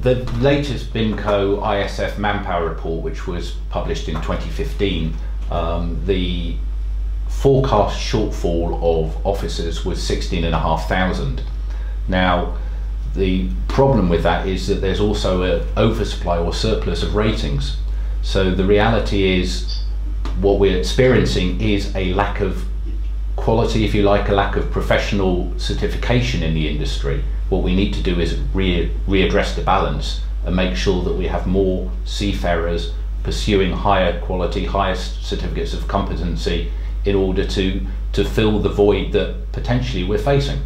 The latest BIMCO ISF manpower report, which was published in 2015, the forecast shortfall of officers was 16,500. Now, the problem with that is that there's also an oversupply or surplus of ratings. So the reality is what we're experiencing is a lack of quality, if you like, a lack of professional certification in the industry. What we need to do is readdress the balance and make sure that we have more seafarers pursuing higher quality, higher certificates of competency in order to fill the void that potentially we're facing.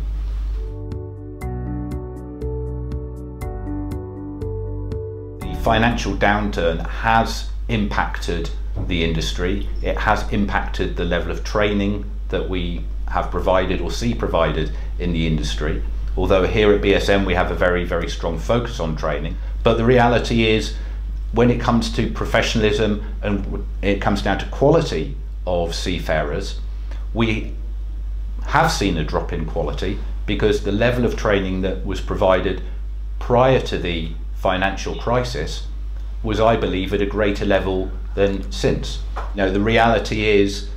The financial downturn has impacted the industry. It has impacted the level of training that we have provided or see provided in the industry. Although here at BSM we have a very, very strong focus on training. But the reality is, when it comes to professionalism and it comes down to quality of seafarers, we have seen a drop in quality because the level of training that was provided prior to the financial crisis was, I believe, at a greater level than since. Now, the reality is,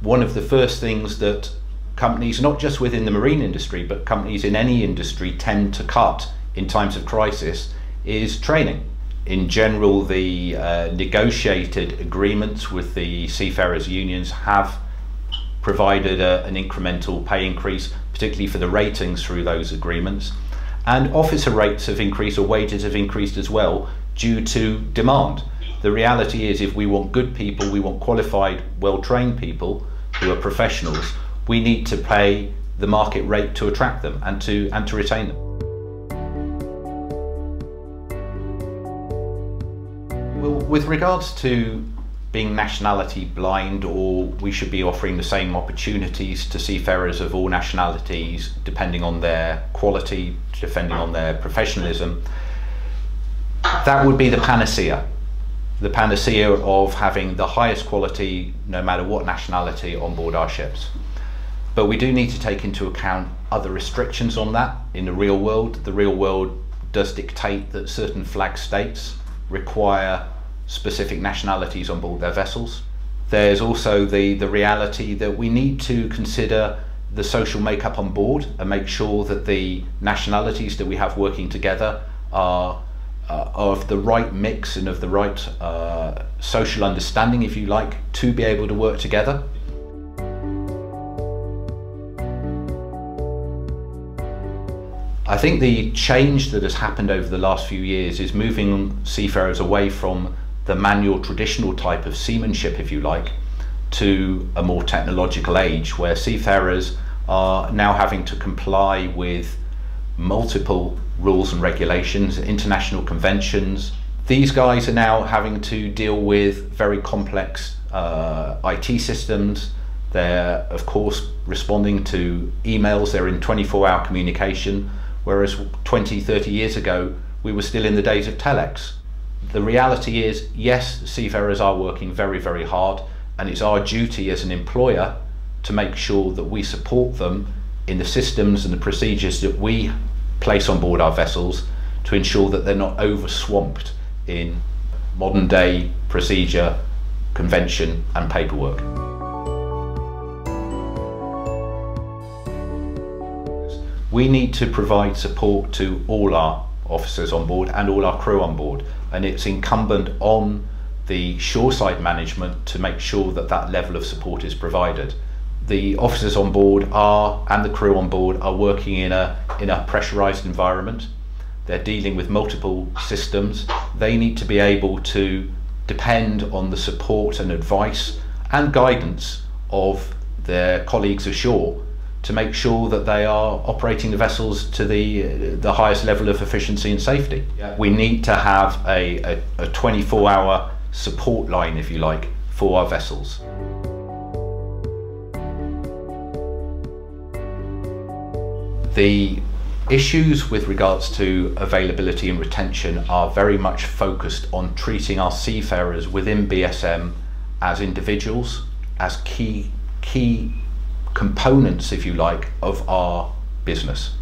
one of the first things that companies, not just within the marine industry, but companies in any industry tend to cut in times of crisis is training. In general, the negotiated agreements with the seafarers unions have provided an incremental pay increase, particularly for the ratings through those agreements. And officer rates have increased, or wages have increased as well, due to demand. The reality is, if we want good people, we want qualified, well-trained people who are professionals, we need to pay the market rate to attract them and to retain them. Well, with regards to being nationality blind, or we should be offering the same opportunities to seafarers of all nationalities depending on their quality, depending on their professionalism, that would be the panacea. The panacea of having the highest quality no matter what nationality on board our ships. But we do need to take into account other restrictions on that in the real world. The real world does dictate that certain flag states require specific nationalities on board their vessels. There's also the reality that we need to consider the social makeup on board and make sure that the nationalities that we have working together are of the right mix and of the right social understanding, if you like, to be able to work together. I think the change that has happened over the last few years is moving seafarers away from the manual traditional type of seamanship, if you like, to a more technological age where seafarers are now having to comply with multiple rules and regulations, international conventions. These guys are now having to deal with very complex IT systems. They're, of course, responding to emails. They're in 24-hour communication, whereas 20, 30 years ago, we were still in the days of telex. The reality is, yes, seafarers are working very, very hard, and it's our duty as an employer to make sure that we support them in the systems and the procedures that we place on board our vessels to ensure that they're not over-swamped in modern day procedure, convention and paperwork. We need to provide support to all our officers on board and all our crew on board, and it's incumbent on the shoreside management to make sure that that level of support is provided. The officers on board and the crew on board are working in a pressurized environment. They're dealing with multiple systems. They need to be able to depend on the support and advice and guidance of their colleagues ashore to make sure that they are operating the vessels to the highest level of efficiency and safety. We need to have a 24-hour support line, if you like, for our vessels. The issues with regards to availability and retention are very much focused on treating our seafarers within BSM as individuals, as key components, if you like, of our business.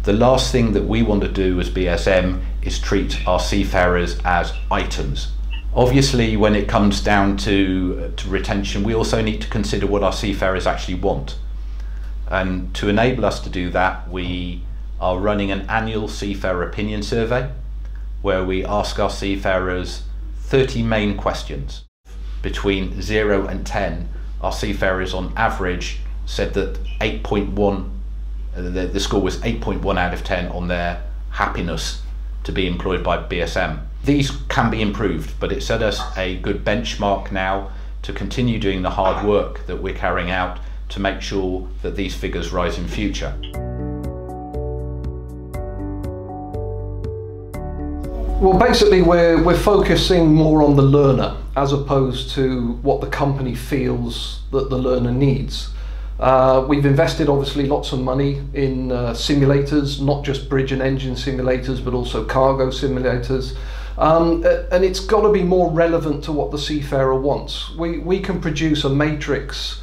The last thing that we want to do as BSM is treat our seafarers as items. Obviously, when it comes down to retention, we also need to consider what our seafarers actually want. And to enable us to do that, we are running an annual seafarer opinion survey where we ask our seafarers 30 main questions. Between 0 and 10, our seafarers on average said that 8.1, the score was 8.1 out of 10 on their happiness to be employed by BSM. These can be improved, but it set us a good benchmark now to continue doing the hard work that we're carrying out to make sure that these figures rise in future. Well, basically we're focusing more on the learner as opposed to what the company feels that the learner needs. We've invested obviously lots of money in simulators, not just bridge and engine simulators, but also cargo simulators. And it's got to be more relevant to what the seafarer wants. We can produce a matrix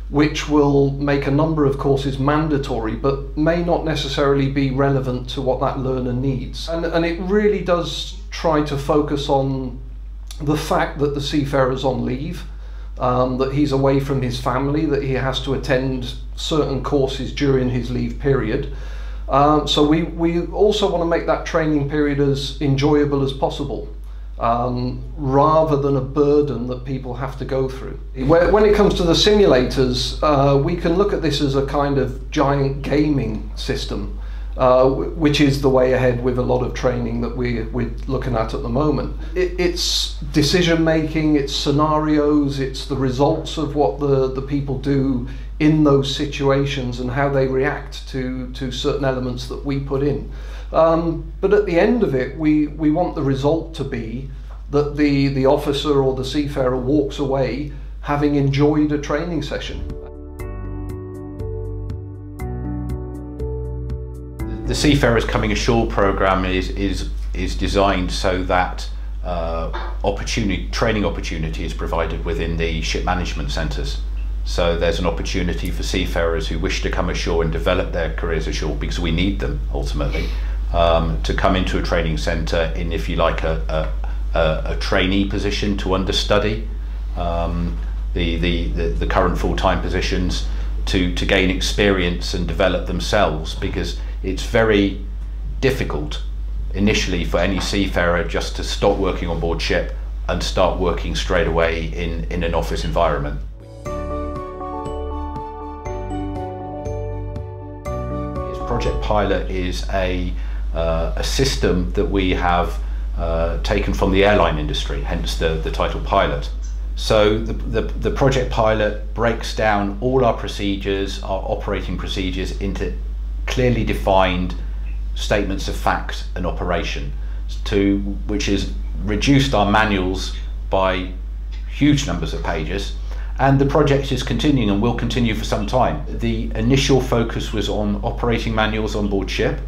which will make a number of courses mandatory, but may not necessarily be relevant to what that learner needs. And it really does try to focus on the fact that the seafarer's on leave, that he's away from his family, that he has to attend certain courses during his leave period. So we also want to make that training period as enjoyable as possible, rather than a burden that people have to go through. When it comes to the simulators, we can look at this as a kind of giant gaming system, which is the way ahead with a lot of training that we're looking at the moment. It's decision making, it's scenarios, it's the results of what the people do in those situations and how they react to certain elements that we put in. But at the end of it, we want the result to be that the officer or the seafarer walks away having enjoyed a training session. The Seafarers Coming Ashore program is designed so that training opportunity is provided within the ship management centres. So there's an opportunity for seafarers who wish to come ashore and develop their careers ashore, because we need them ultimately, to come into a training centre in, if you like, a trainee position to understudy the current full-time positions, to gain experience and develop themselves, because it's very difficult initially for any seafarer just to stop working on board ship and start working straight away in an office environment. Project Pilot is a system that we have taken from the airline industry, hence the title Pilot. So the Project Pilot breaks down all our procedures, our operating procedures, into clearly defined statements of fact and operation, which has reduced our manuals by huge numbers of pages. And the project is continuing and will continue for some time. The initial focus was on operating manuals on board ship,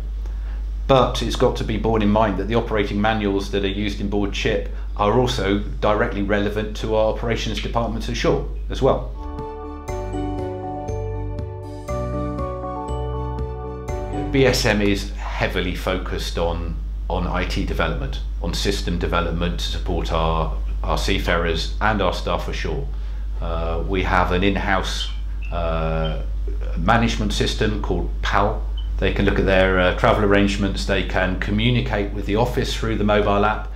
but it's got to be borne in mind that the operating manuals that are used in board ship are also directly relevant to our operations departments ashore as well. BSM is heavily focused on IT development, on system development to support our seafarers and our staff ashore. We have an in-house management system called PAL. They can look at their travel arrangements, they can communicate with the office through the mobile app.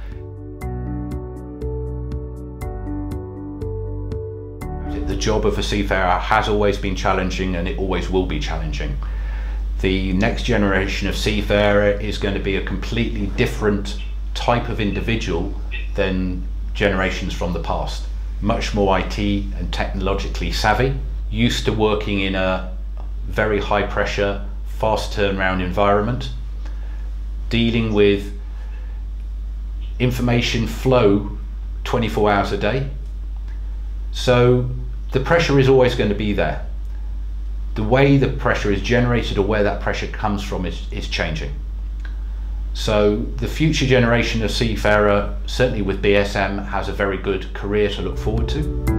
The job of a seafarer has always been challenging, and it always will be challenging. The next generation of seafarer is going to be a completely different type of individual than generations from the past. Much more IT and technologically savvy, used to working in a very high pressure, fast turnaround environment, dealing with information flow 24 hours a day. So the pressure is always going to be there. The way the pressure is generated or where that pressure comes from is changing. So the future generation of seafarer, certainly with BSM, has a very good career to look forward to.